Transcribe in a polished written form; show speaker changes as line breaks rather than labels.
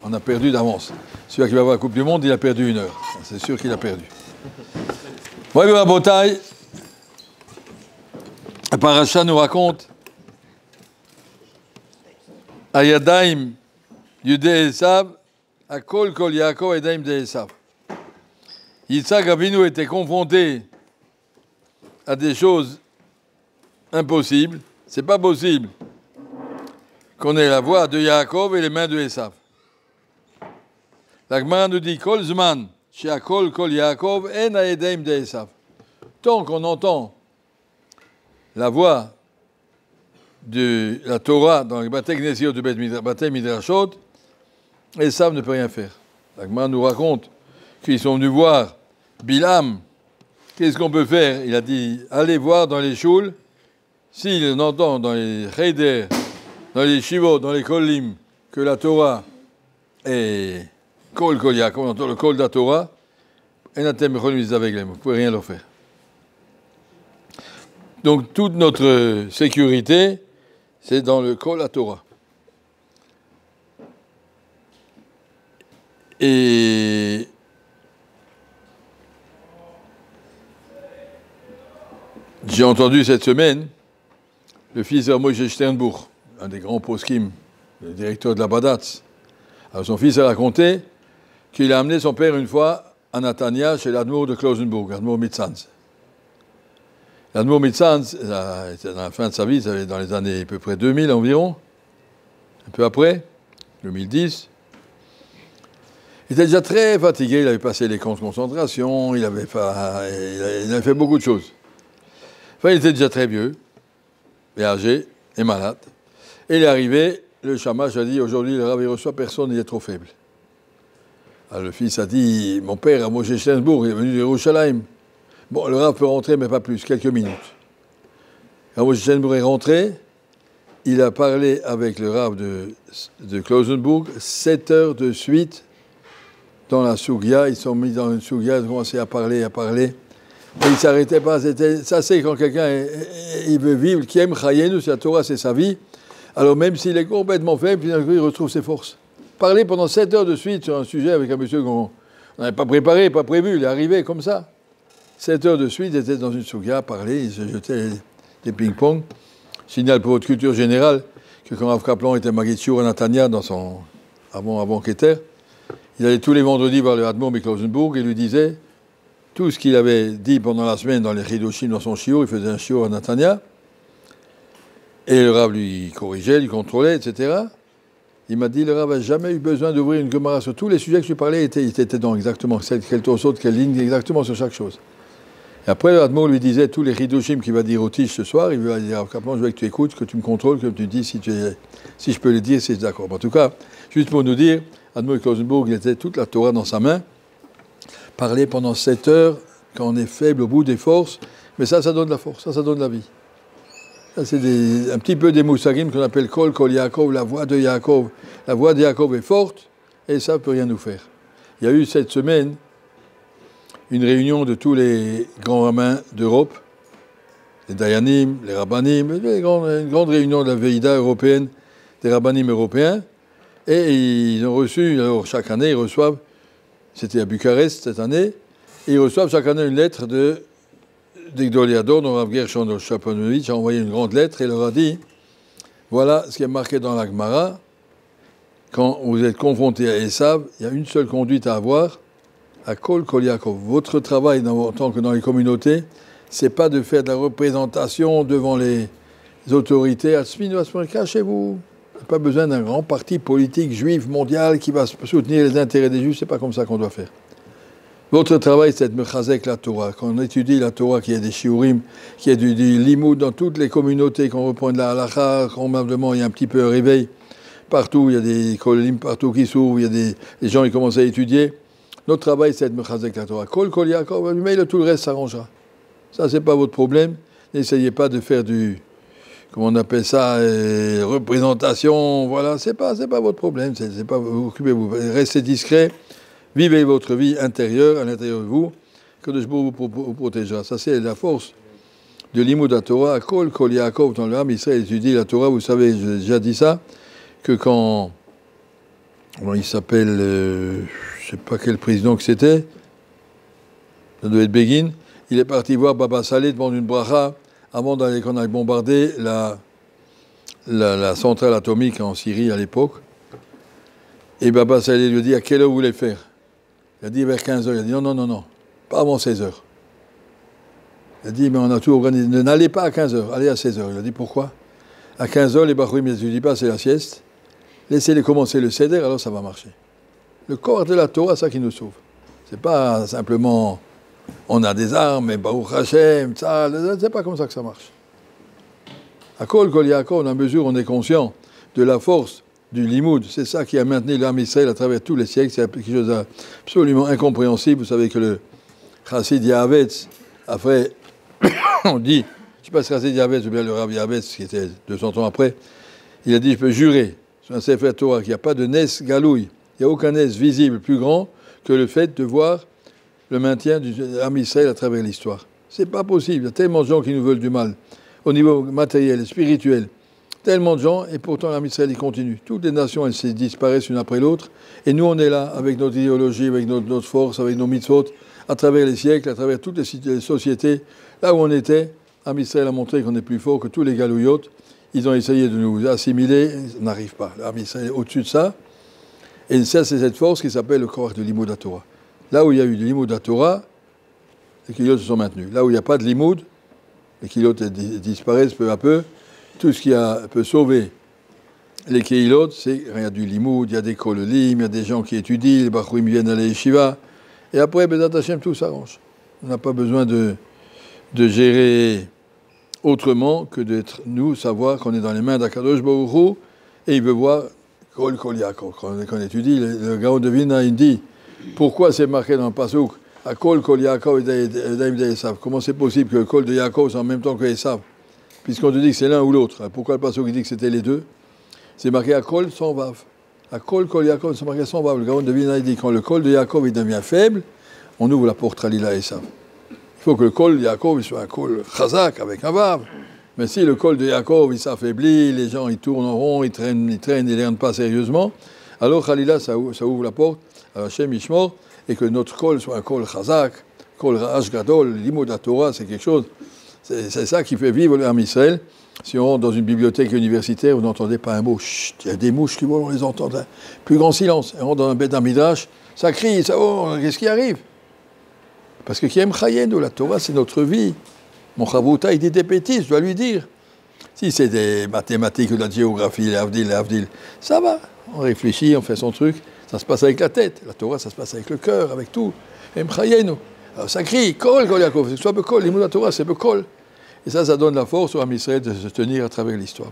On a perdu d'avance. Celui qui va avoir la Coupe du Monde, il a perdu 1 heure. C'est sûr qu'il a perdu. Voyez, la bataille. La paracha nous raconte Ayadaim Yudé Esav, Akol Kol Yaakov Ayadaim de Esav. Yitzhak Avinu était confronté à des choses impossibles. C'est pas possible qu'on ait la voix de Yaakov et les mains de Esav. La Gemara nous dit Kol Zman, Sheakol Kol Yaakov en Ayadaim de Esav. Tant qu'on entend la voix de la Torah dans les Batei Knesiot de Batei Midrashot, Esav ne peut rien faire. La Gemara nous raconte qu'ils sont venus voir Bilam. Qu'est-ce qu'on peut faire? Il a dit, allez voir dans les choules, s'il entend dans les cheder, dans les shivot, dans les kolim, que la Torah est kol kol Yaakov, on entend le kol de la Torah, et n'atem cholim avec les mots, vous pouvez rien leur faire. Donc toute notre sécurité, c'est dans le kol à Torah. Et j'ai entendu cette semaine le fils de Moshe Sternbuch, un des grands poskim, le directeur de la Badatz. Alors son fils a raconté qu'il a amené son père une fois à Natania chez l'Admour de Klausenburg, l'Admour Mitzanz. L'Admour Mitzanz, dans la fin de sa vie, ça avait dans les années à peu près 2000 environ, un peu après, 2010. Il était déjà très fatigué, il avait passé les camps de concentration, il avait fait beaucoup de choses. Enfin, il était déjà très vieux, et âgé, et malade. Et il est arrivé, le shamash a dit, aujourd'hui, le Rav, il reçoit personne, il est trop faible. Alors le fils a dit, mon père, à Moshe Sternbuch, il est venu de Yerushalayim. Bon, le Rav peut rentrer, mais pas plus, quelques minutes. Quand Moshe Sternbuch est rentré, il a parlé avec le Rav de Klausenburg 7 heures de suite dans la Sougia. Ils sont mis dans une Sougia, ils ont commencé à parler. Et ils ne s'arrêtaient pas. Ça, c'est quand quelqu'un il veut vivre, qui aime Chayenu, c'est la Torah, c'est sa vie. Alors même s'il est complètement faible, puis d'un coup, il retrouve ses forces. Parler pendant 7 heures de suite sur un sujet avec un monsieur qu'on n'avait pas préparé, pas prévu, il est arrivé comme ça. 7 heures de suite, il était dans une Sougia, parlait, il se jetait des ping-pong. Signale pour votre culture générale que quand Rav Kaplan était Magitchur à Natania, avant Keter, il allait tous les vendredis voir le Admor Klausenburg et lui disait tout ce qu'il avait dit pendant la semaine dans les Chidushim, dans son shiur, il faisait un shiur à Natania, et le Rav lui corrigeait, lui contrôlait, etc. Il m'a dit, le Rav n'a jamais eu besoin d'ouvrir une Gemara sur tous les sujets que je lui parlais, il était dedans exactement, quel torso, quelle ligne, exactement sur chaque chose. Et après, le Admor lui disait tous les Chidushim qu'il va dire au Tish ce soir, il va dire, Kaplan, je veux que tu écoutes, que tu me contrôles, que tu me dis si je peux les dire, si c'est d'accord. En tout cas, juste pour nous dire, Admor Klausenburg, il était toute la Torah dans sa main, parler pendant 7 heures, quand on est faible au bout des forces, mais ça donne la force, ça donne la vie. Ça, c'est un petit peu des moussagim qu'on appelle Kol Kol Yaakov, la voix de Yaakov. La voix de Yaakov est forte, et ça ne peut rien nous faire. Il y a eu cette semaine une réunion de tous les grands rabbins d'Europe, les Dayanim, les Rabbanim, une grande réunion de la Veïda européenne, des Rabbanim européens, et ils ont reçu, alors chaque année, ils reçoivent, c'était à Bucarest cette année, et ils reçoivent chaque année une lettre de Gdoliador, dont Rav Gershon Shaponovitch a envoyé une grande lettre et leur a dit, voilà ce qui est marqué dans la Gemara, quand vous êtes confronté à Esav, il y a une seule conduite à avoir, à Kol Kol Yaakov. Votre travail en tant que dans les communautés, c'est pas de faire de la représentation devant les autorités. Cachez-vous. Il n'y a pas besoin d'un grand parti politique juif mondial qui va soutenir les intérêts des juifs. C'est pas comme ça qu'on doit faire. Votre travail, c'est de mechazek la Torah. Quand on étudie la Torah, qu'il y ait des shiurim, qu'il y ait du limoud dans toutes les communautés, qu'on reprend de la halakha, probablement il y a un petit peu un réveil partout, il y a des kolim partout qui s'ouvrent, il y a des gens qui commencent à étudier. Notre travail, c'est de mechazek la Torah. Kol Kol Yaakov, mais tout le reste s'arrangera. Ça, c'est pas votre problème. N'essayez pas de faire comment on appelle ça, représentation. Voilà, c'est pas votre problème. C'est pas, occupez-vous. Restez discret. Vivez votre vie intérieure, à l'intérieur de vous. Que Dieu vous protégera. Ça, c'est la force de l'Imoud Torah. Kol Kol Yaakov, dans le Ham Israël étudie la Torah. Vous savez, j'ai déjà dit ça, que quand Bon, il s'appelle, je ne sais pas quel président que c'était, ça devait être Begin. Il est parti voir Baba Saleh devant une bracha avant d'aller qu'on ait bombardé la centrale atomique en Syrie à l'époque. Et Baba Saleh lui a dit à quelle heure vous voulez faire? Il a dit vers 15h. Il a dit non, pas avant 16h. Il a dit mais on a tout organisé. N'allez pas à 15h, allez à 16h. Il a dit pourquoi? À 15h, les Bachoui ne disent pas c'est la sieste. Laissez-les commencer le Seder, alors ça va marcher. Le corps de la Torah, c'est ça qui nous sauve. C'est pas simplement on a des armes, et Baruch Hashem, ça, c'est pas comme ça que ça marche. À Kol Yaakov, dans la mesure où on est conscient de la force du limoud, c'est ça qui a maintenu l'âme Israël à travers tous les siècles, c'est quelque chose d'absolument incompréhensible. Vous savez que le Chassid Yahavetz, après, on dit, je ne sais pas si Chassid Yahavetz ou bien le Rabbi Yahavetz, qui était 200 ans après, il a dit, je peux jurer sur un Sefer Torah qu'il n'y a pas de Nes Galouille, il n'y a aucun Nes visible plus grand que le fait de voir le maintien du l'âme Israël à travers l'histoire. C'est pas possible, il y a tellement de gens qui nous veulent du mal, au niveau matériel et spirituel. Tellement de gens, et pourtant l'âme Israël il continue. Toutes les nations, elles se disparaissent une après l'autre, et nous on est là, avec notre idéologie, avec notre force, avec nos mitzvot, à travers les siècles, à travers toutes les sociétés, là où on était, l'âme Israël a montré qu'on est plus fort que tous les galouillotes. Ils ont essayé de nous assimiler, ils n'arrivent pas. L'âme Israël est au-dessus de ça, et ça c'est cette force qui s'appelle le corps de l'imoud Torah. Là où il y a eu de l'imoud Torah, les kiyot se sont maintenus. Là où il n'y a pas de limoud, les kiyot disparaissent peu à peu. Tout ce qui peut sauver les kiyot, c'est qu'il y a du limoud, il y a des kololim, il y a des gens qui étudient, les bachouim viennent à la yeshiva. Et après, Bezat Hashem, tout s'arrange. On n'a pas besoin de gérer autrement que d'être, nous, savoir qu'on est dans les mains d'Akadosh Baruch Hu, et il veut voir Kol Yaakov. Quand on étudie, le Gaon de Vilna, il dit pourquoi c'est marqué dans le Pasuk à Kol Yaakov et Daim de Esav. Comment c'est possible que le Kol de Yaakov soit en même temps que Esav, puisqu'on te dit que c'est l'un ou l'autre? Pourquoi le Pasuk dit que c'était les deux? C'est marqué à Kol sans Vav. À Kol Yaakov, c'est marqué sans Vav. Le Gaon de Vilna, il dit quand le Kol de Yaakov il devient faible, on ouvre la porte à Lila Esav. Il faut que le Kol de Yaakov soit un Kol chazak avec un Vav. Mais si le Kol de Yaakov il s'affaiblit, les gens ils tournent en rond, ils traînent, ils ne regardent pas sérieusement, alors Khalila ça ouvre la porte à Hachem Ishmor, et que notre Kol soit un Kol chazak, Kol Ra'ash Gadol, l'imoud Torah, c'est quelque chose, c'est ça qui fait vivre l'âme Israël. Si on rentre dans une bibliothèque universitaire, vous n'entendez pas un mot, chut, il y a des mouches qui volent, on les entend, plus grand silence. On rentre dans un bête d'amidrash, ça crie, ça, oh, qu'est-ce qui arrive? Parce que Kiem Chayenu, la Torah, c'est notre vie. Mon Chavouta, il dit des bêtises, je dois lui dire. Si c'est des mathématiques ou de la géographie, les Avdil, ça va. On réfléchit, on fait son truc. Ça se passe avec la tête. La Torah, ça se passe avec le cœur, avec tout. Kiem Chayenu. Alors ça crie, Kol Yaakov. C'est soit Bekol, l'imoud la Torah, c'est Bekol. Et ça donne la force au Ham Israël de se tenir à travers l'histoire.